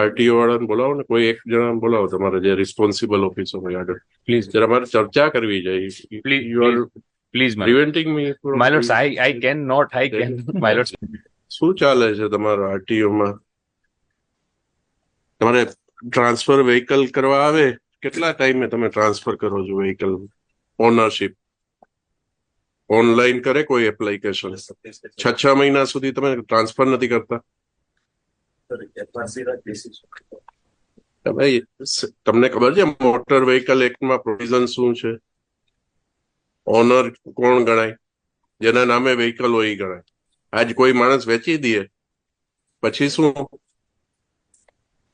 RTO વાળાને બોલાવો ને, કોઈ એક જણા બોલાવો તમારે જે રિસ્પોન્સિબલ ઓફિસર હોય આગળ. Please, જરા મારે ચર્ચા કરવી છે. please, you are please, my lord. Preventing me My lords, I cannot, I can, my lords. શું ચાલે છે તમારા આરટીઓમાં? તમારે ટ્રાન્સફર વ્હીકલ કરવા આવે, કેટલા ટાઈમે તમે ટ્રાન્સફર કરો છો વ્હીકલ? ઓનરશિપ ઓનલાઈન કરે કોઈ એપ્લિકેશન? 6 મહિના સુધી તમે ટ્રાન્સફર નથી કરતા? તમને ખબર છે મોટર વ્હીકલ એક્ટમાં પ્રોવિઝન શું છે? ઓનર કોણ ગણાય? જેના નામે વ્હીકલ હોય એ ગણાય. આજ કોઈ માણસ વેચી દે પછી શું?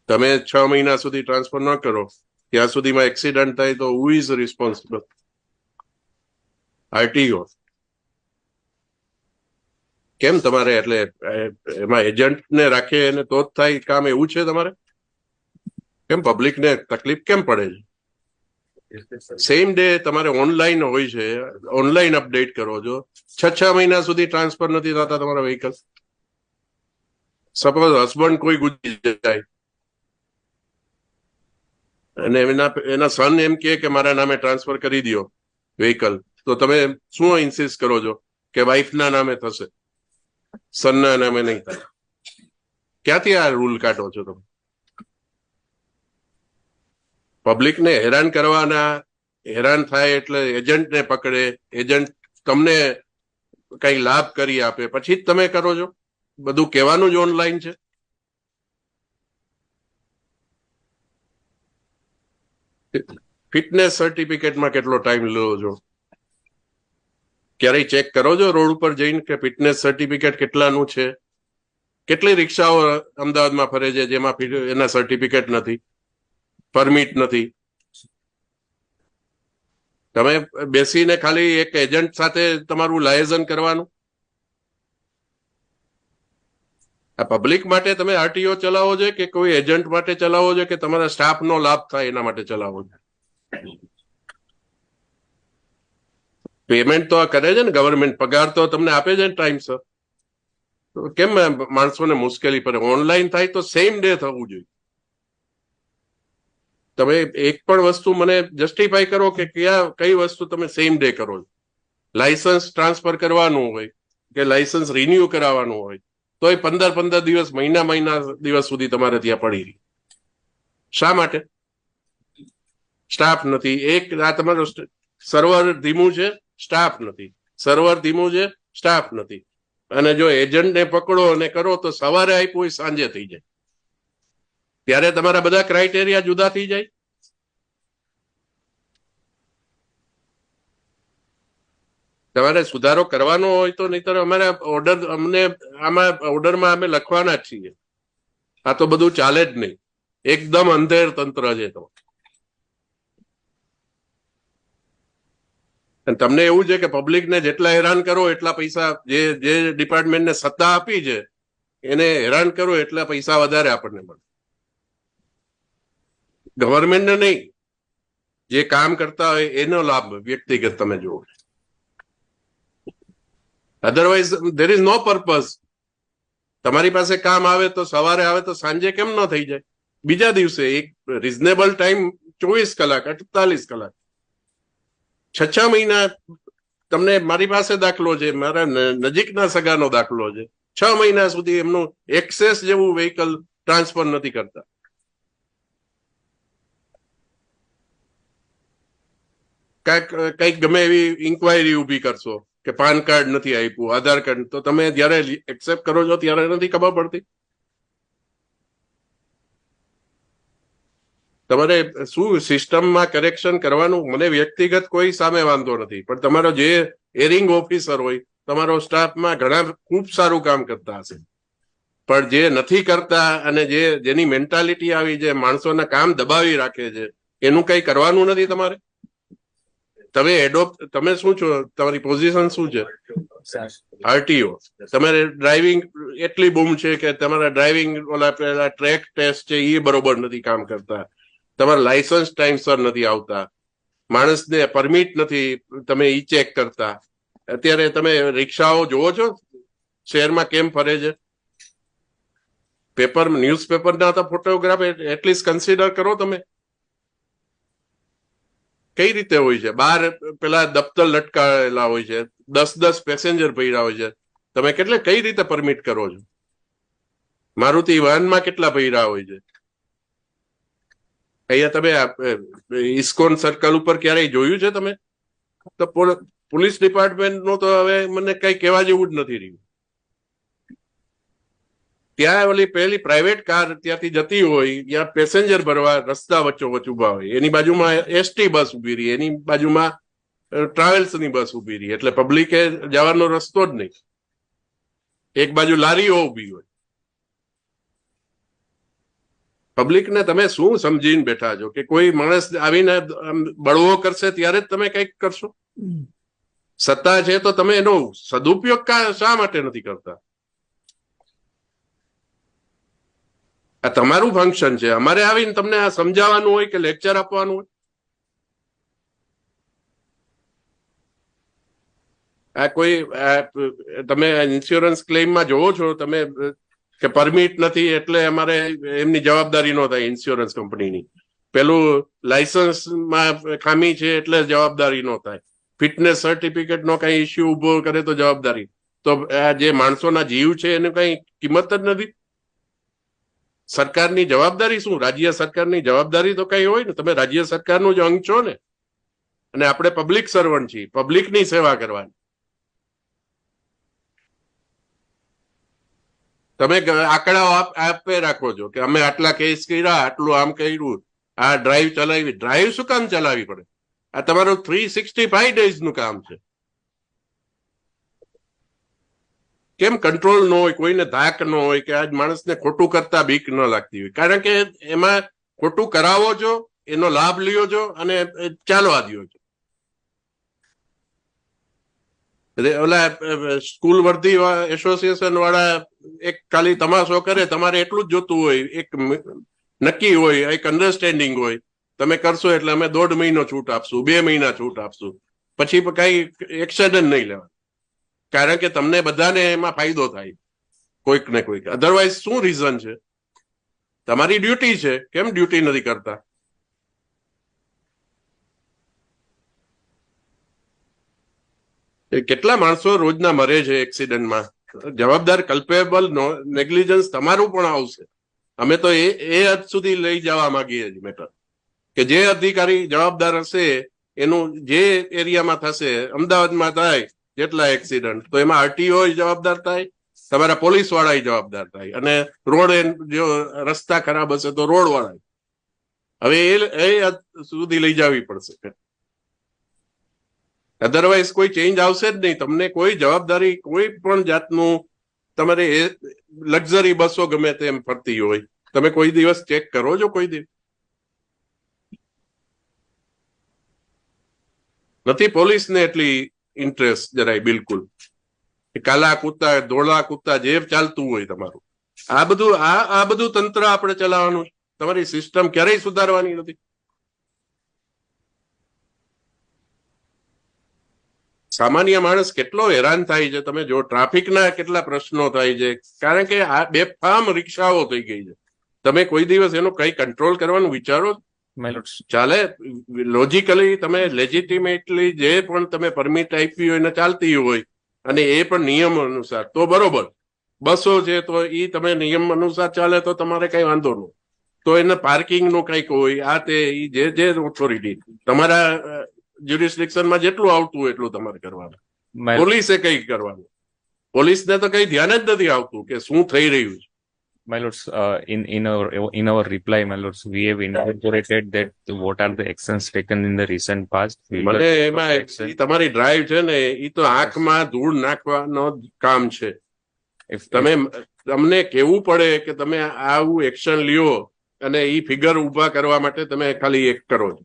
તમે 6 મહિના સુધી ટ્રાન્સફર ન કરો ત્યાં સુધીમાં એક્સિડન્ટ થાય તો હુ ઇઝ રિસ્પોન્સિબલ? આરટીઓ. કેમ તમારે એટલે એમાં એજન્ટને રાખે અને તો જ થાય કામ, એવું છે તમારે? કેમ પબ્લિકને તકલીફ કેમ પડે છે? સેમ ડે તમારે ઓનલાઈન હોય છે, ઓનલાઈન અપડેટ કરો છો. 6 મહિના સુધી ટ્રાન્સફર નથી થતા તમારા વ્હીકલ. સપોઝ હસબન્ડ કોઈ ગુજરી જાય અને એના સન એમ કે મારા નામે ટ્રાન્સફર કરી દો વ્હીકલ, તો તમે શું ઇન્સિસ્ટ કરો છો કે વાઇફના નામે થશે, સનના નામે નહીં થાય? ક્યાંથી આ રૂલ કાઢો છો તમે? પબ્લિકને હેરાન કરવાના, હેરાન થાય એટલે એજન્ટને પકડે, એજન્ટ તમને કઈ લાભ કરી આપે પછી જ તમે કરો છો. બધું કહેવાનું જ ઓનલાઈન છે. ફિટનેસ સર્ટિફિકેટમાં કેટલો ટાઈમ લો છો? ક્યારેય ચેક કરો છો રોડ ઉપર જઈને કે ફિટનેસ સર્ટિફિકેટ કેટલાનું છે? કેટલી રિક્ષાઓ અમદાવાદમાં ફરે છે જેમાં એના સર્ટિફિકેટ નથી, પરમિટ નથી? તમે બેસીને ખાલી એક એજન્ટ સાથે તમારું લાયઝન કરવાનું? આ પબ્લિક માટે તમે આરટીઓ ચલાવો છો કે કોઈ એજન્ટ માટે ચલાવો છો કે તમારા સ્ટાફનો લાભ થાય એના માટે ચલાવો છો? પેમેન્ટ તો કરે છે ને ગવર્મેન્ટ, પગાર તો તમને આપે છે ને ટાઈમસર. કેમ માણસોને મુશ્કેલી પડે? ઓનલાઈન થાય તો સેમ ડે થવું જોઈએ. તમે એક પણ વસ્તુ મને જસ્ટિફાઈ કરો કે કઈ વસ્તુ તમે સેમ ડે કરો છો? લાયસન્સ ટ્રાન્સફર કરવાનું હોય કે લાયસન્સ રિન્યુ કરાવવાનું હોય તો એ 15 દિવસ, મહિના દિવસ સુધી તમારે ત્યાં પડી રહી. શા માટે? સ્ટાફ નથી. એક આ તમારો સર્વર ધીમું છે, સ્ટાફ નથી. સર્વર ધીમું છે, સ્ટાફ નથી. અને જો એજન્ટને પકડો અને કરો તો સવારે આપ્યું હોય સાંજે થઈ જાય. ત્યારે તમારા બધા ક્રાઇટેરિયા જુદા થઈ જાય. તમારે સુધારો કરવાનો હોય તો નહીતર અમારા ઓર્ડર, અમને આમાં ઓર્ડરમાં અમે લખવાના જ છીએ. આ તો બધું ચાલે જ નહીં. એકદમ અંધેર તંત્ર છે તો. તમને એવું છે કે પબ્લિકને જેટલા હેરાન કરો એટલા પૈસા, જે ડિપાર્ટમેન્ટને સત્તા આપી છે એને હેરાન કરો એટલા પૈસા વધારે આપણને મળે. ગવર્મેન્ટને નહીં, જે કામ કરતા હોય એનો લાભ વ્યક્તિગત તમે જુઓ. Otherwise there is no purpose. તમારી પાસે કામ આવે તો સવારે આવે તો સાંજે કેમ ન થઈ જાય? બીજા દિવસે એક રિઝનેબલ ટાઈમ 24 કલાક, 48 કલાક. 6 મહિના તમને, મારી પાસે દાખલો છે, મારા નજીકના સગાનો દાખલો છે. 6 મહિના સુધી એમનું એક્સેસ જેવું વ્હીકલ ટ્રાન્સફર નથી કરતા. કઈક ગમે એવી ઇન્કવાયરી ઉભી કરશો કે પાન કાર્ડ નથી આપ્યું, આધાર કાર્ડ, તો તમે જયારે એક્સેપ્ટ કરો છો ત્યારે નથી ખબર પડતી? તમારે શું સિસ્ટમમાં કરેક્શન કરવાનું? મને વ્યક્તિગત કોઈ સામે વાંધો નથી, પણ તમારો જે એરિંગ ઓફિસર હોય, તમારો સ્ટાફમાં ઘણા ખૂબ સારું કામ કરતા હશે, પણ જે નથી કરતા અને જેની મેન્ટાલિટી આવી છે, માણસોના કામ દબાવી રાખે છે, એનું કઈ કરવાનું નથી તમારે? તમે તમે શું છો? તમારી પોઝિશન શું છે? આરટીઓ. તમારે ડ્રાઇવિંગ એટલી બૂમ છે કે તમારા ડ્રાઇવિંગ ઓલા પેલા ટ્રેક ટેસ્ટ છે એ બરોબર નથી કામ કરતા, તમારા લાયસન્સ ટાઈમસર નથી આવતા, માણસને પરમિટ નથી, તમે ઈ ચેક કરતા. અત્યારે તમે રિક્ષાઓ જોવો છો શહેરમાં કેમ ફરે છે? પેપર ન્યૂઝપેપરના તો ફોટોગ્રાફ એટલીસ્ટ કન્સિડર કરો તમે. કઈ રીતે હોય છે? બહાર પેલા દફતર લટકાયેલા હોય છે, 10 પેસેન્જર ભર્યા હોય છે, તમે કઈ રીતે પરમિટ કરો છો? મારુતિ વાહનમાં કેટલા ભર્યા હોય છે? અહીંયા તમે ઇસ્કોન સર્કલ ઉપર ક્યારેય જોયું છે તમે? તો પોલીસ ડિપાર્ટમેન્ટ નું તો હવે મને કઈ કહેવા જેવું જ નથી રહ્યું. ત્યાં ઓલી પેલી પ્રાઇવેટ કાર ત્યાંથી જતી હોય, ત્યાં પેસેન્જર ભરવા રસ્તા વચ્ચોવચ્ચ ઉભા હોય, એની બાજુમાં એસટી બસ ઉભી રહી, એની બાજુમાં ટ્રાવેલ્સની બસ ઉભી રહી, એટલે પબ્લિકે જવાનો રસ્તો જ નહીં. એક બાજુ લારીઓ ઉભી હોય. પબ્લિકને તમે શું સમજીને બેઠા છો કે કોઈ માણસ આવીને બળવો કરશે ત્યારે જ તમે કંઈક કરશો? સત્તા છે તો તમે એનો સદુપયોગ શા માટે નથી કરતા? આ તમારું ફંક્શન છે. અમારે આવીને તમને આ સમજાવવાનું હોય કે લેક્ચર આપવાનું હોય? આ કોઈ તમે ઇન્સ્યોરન્સ ક્લેમમાં જોવો છો તમે કે પરમિટ નથી એટલે અમારે એમની જવાબદારી ન થાય ઇન્સ્યોરન્સ કંપનીની, પેલું લાયસન્સમાં ખામી છે એટલે જવાબદારી ન થાય, ફિટનેસ સર્ટિફિકેટ નો કઈ ઇસ્યુ ઉભો કરે તો જવાબદારી. તો આ જે માણસોના જીવ છે એની કઈ કિંમત જ નથી. સરકારની જવાબદારી શું? રાજ્ય સરકારની જવાબદારી તો કઈ હોય ને. તમે રાજ્ય સરકારનું જ અંગ છો ને, અને આપણે પબ્લિક સર્વન્ટ છીએ, પબ્લિકની સેવા કરવાની. તમે આંકડાઓ આપે રાખો છો કે અમે આટલા કેસ કર્યા, આટલું આમ કર્યું, આ ડ્રાઈવ ચલાવી. ડ્રાઈવ શું કામ ચલાવવી પડે? આ તમારું 365 days નું કામ છે. કેમ કંટ્રોલ ન હોય, કોઈને ધાક ન હોય કે આજ માણસને ખોટું કરતા બીક ન લાગતી હોય? કારણ કે એમાં ખોટું કરાવો છો, એનો લાભ લ્યો છો અને ચાલવા દો છો. ઓલા સ્કૂલ વર્ધી એસોસિએશન વાળા એક ખાલી તમાશો કરે, તમારે એટલું જ જોતું હોય, એક નક્કી હોય, એક અન્ડરસ્ટેન્ડિંગ હોય, તમે કરશો એટલે અમે 1.5 મહિનો છૂટ આપશું, 2 મહિના છૂટ આપશું, પછી કઈ એક્શન જ નહીં લેવા. કારણ કે તમને બધાને એમાં ફાયદો થાય કોઈક ને કોઈક. અધરવાઇઝ શું રીઝન છે? તમારી ડ્યુટી છે, કેમ ડ્યુટી નથી કરતા? કેટલા માણસો રોજના મરે છે એક્સિડન્ટમાં? જવાબદાર કલ્પેબલ નેગ્લિજન્સ તમારું પણ આવશે. અમે તો એ હદ સુધી લઈ જવા માંગીએ છીએ મેટર કે જે અધિકારી જવાબદાર હશે એનું જે એરિયામાં થશે, અમદાવાદમાં થાય જેટલા એક્સિડન્ટ, તો એમાં આરટીઓ જવાબદાર થાય, તમારા પોલીસ વાળા જવાબદાર થાય, અને રોડ જો રસ્તા ખરાબ હશે તો રોડ વાળા. હવે એ સુધી લઈ જવી પડશે. અધરવાઇઝ કોઈ ચેન્જ આવશે જ નહીં. તમને કોઈ જવાબદારી, કોઈ પણ જાતનું, તમારે એ લક્ઝરી બસો ગમે તેમ ફરતી હોય, તમે કોઈ દિવસ ચેક કરો છો? કોઈ દિવસ નથી. પોલીસને એટલી ઇન્ટરેસ્ટ જરાય બિલકુલ. કાલા કૂતા, ધોળા કૂતા જે ચાલતું હોય તમારું, આ બધું તંત્ર આપણે ચલાવવાનું છે. તમારી સિસ્ટમ ક્યારેય સુધારવાની નથી. સામાન્ય માણસ કેટલો હેરાન થાય છે. તમે જો ટ્રાફિકના કેટલા પ્રશ્નો થાય છે, કારણ કે આ બેફામ રિક્ષાઓ થઈ ગઈ છે. તમે કોઈ દિવસ એનો કઈ કંટ્રોલ કરવાનું વિચારો? ચાલે લોજિકલી, તમે લેજિટિમેટલી જે પણ તમે પરમિટ આપી હોય ને ચાલતી હોય, અને એ પણ નિયમ અનુસાર, તો બરોબર. બસો છે તો એ તમે નિયમ અનુસાર ચાલે તો તમારે કઈ વાંધો નહીં. તો એને પાર્કિંગ નું કઈક હોય, આ તે જે ઓથોરિટી તમારા જ્યુરિસ્ડિક્શનમાં જેટલું આવતું હોય એટલું તમારે કરવાનું. પોલીસે કઈ કરવાનું? પોલીસને તો કઈ ધ્યાન જ નથી આવતું કે શું થઈ રહ્યું છે. My lords, in our reply, my lords, we have incorporated that what are the actions taken in the recent past. મને એમાં તમારી ડ્રાઈવ છે ને, એ તો આંખમાં ધૂળ નાખવાનો કામ છે. તમને કેવું પડે કે તમે આવું એક્શન લ્યો, અને એ ફિગર ઉભા કરવા માટે તમે ખાલી એક કરો છો.